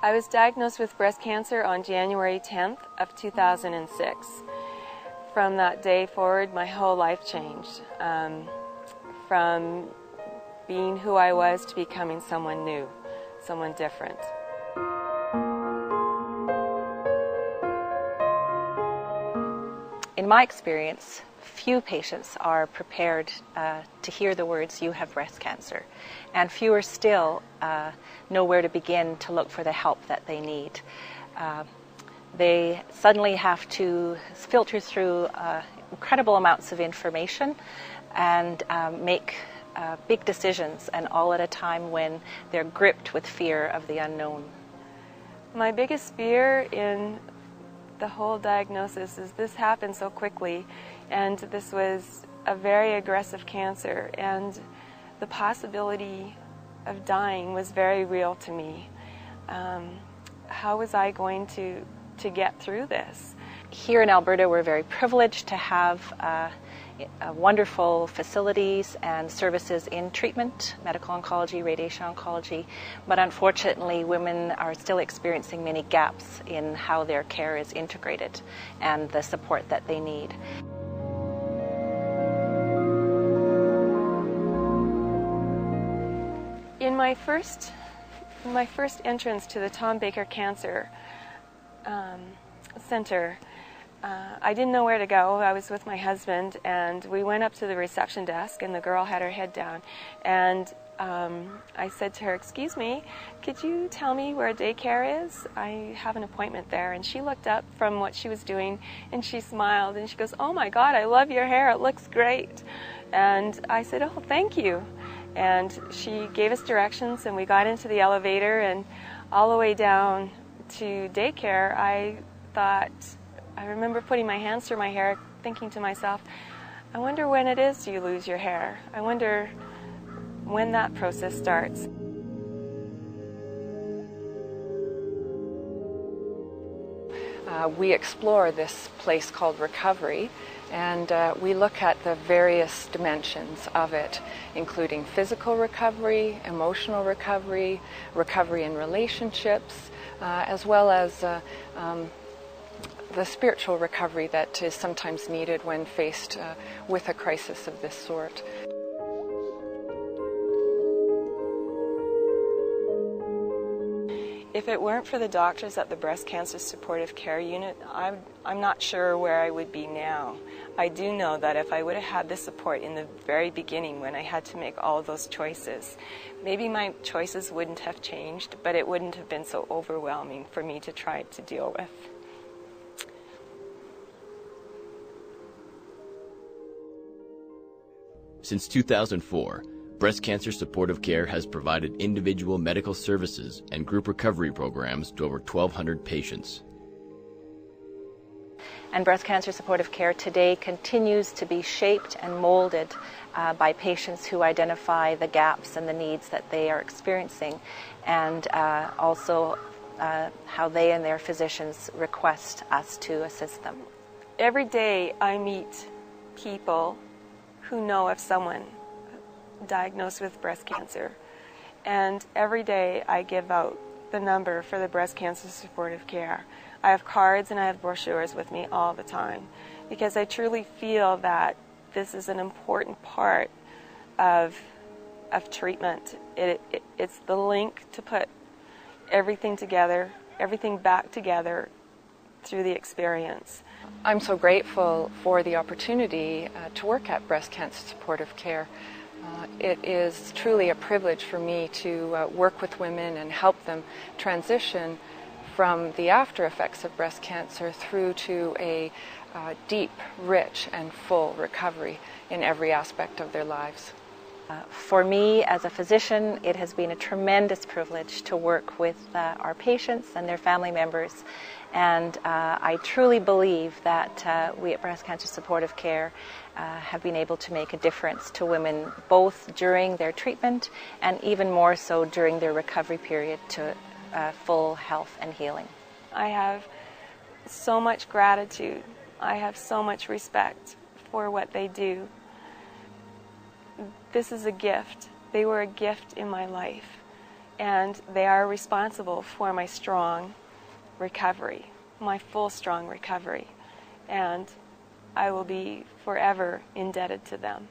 I was diagnosed with breast cancer on January 10th of 2006. From that day forward, my whole life changed. From being who I was to becoming someone new, someone different. In my experience, few patients are prepared to hear the words, "you have breast cancer," and fewer still know where to begin to look for the help that they need. They suddenly have to filter through incredible amounts of information and make big decisions, and all at a time when they're gripped with fear of the unknown. My biggest fear in the whole diagnosis is this happened so quickly, and this was a very aggressive cancer, and the possibility of dying was very real to me. How was I going to get through this? Here in Alberta, we're very privileged to have wonderful facilities and services in treatment, medical oncology, radiation oncology, but unfortunately women are still experiencing many gaps in how their care is integrated and the support that they need. In my first entrance to the Tom Baker Cancer Center, I didn't know where to go. I was with my husband, and we went up to the reception desk, and the girl had her head down, and I said to her, "Excuse me, could you tell me where daycare is? I have an appointment there." And she looked up from what she was doing, and she smiled, and she goes, "Oh my God, I love your hair, it looks great." And I said, "Oh, thank you." And she gave us directions, and we got into the elevator, and all the way down to daycare, I remember putting my hands through my hair, thinking to myself, I wonder when it is you lose your hair. I wonder when that process starts. We explore this place called recovery, and we look at the various dimensions of it, including physical recovery, emotional recovery, recovery in relationships, as well as the spiritual recovery that is sometimes needed when faced with a crisis of this sort. If it weren't for the doctors at the Breast Cancer Supportive Care Unit, I'm not sure where I would be now. I do know that if I would have had the support in the very beginning when I had to make all those choices, maybe my choices wouldn't have changed, but it wouldn't have been so overwhelming for me to try to deal with. Since 2004, Breast Cancer Supportive Care has provided individual medical services and group recovery programs to over 1,200 patients. And breast cancer supportive care today continues to be shaped and molded by patients who identify the gaps and the needs that they are experiencing, and also how they and their physicians request us to assist them. Every day I meet people who know of someone diagnosed with breast cancer, and every day I give out the number for the breast cancer supportive care. I have cards and I have brochures with me all the time, because I truly feel that this is an important part of treatment. It's the link to put everything together, everything back together through the experience. I'm so grateful for the opportunity to work at Breast Cancer Supportive Care. It is truly a privilege for me to work with women and help them transition from the after effects of breast cancer through to a deep, rich, and full recovery in every aspect of their lives. For me, as a physician, it has been a tremendous privilege to work with our patients and their family members, and I truly believe that we at Breast Cancer Supportive Care have been able to make a difference to women both during their treatment and even more so during their recovery period to full health and healing. I have so much gratitude. I have so much respect for what they do. This is a gift. They were a gift in my life. and they are responsible for my strong recovery, my full strong recovery, and I will be forever indebted to them.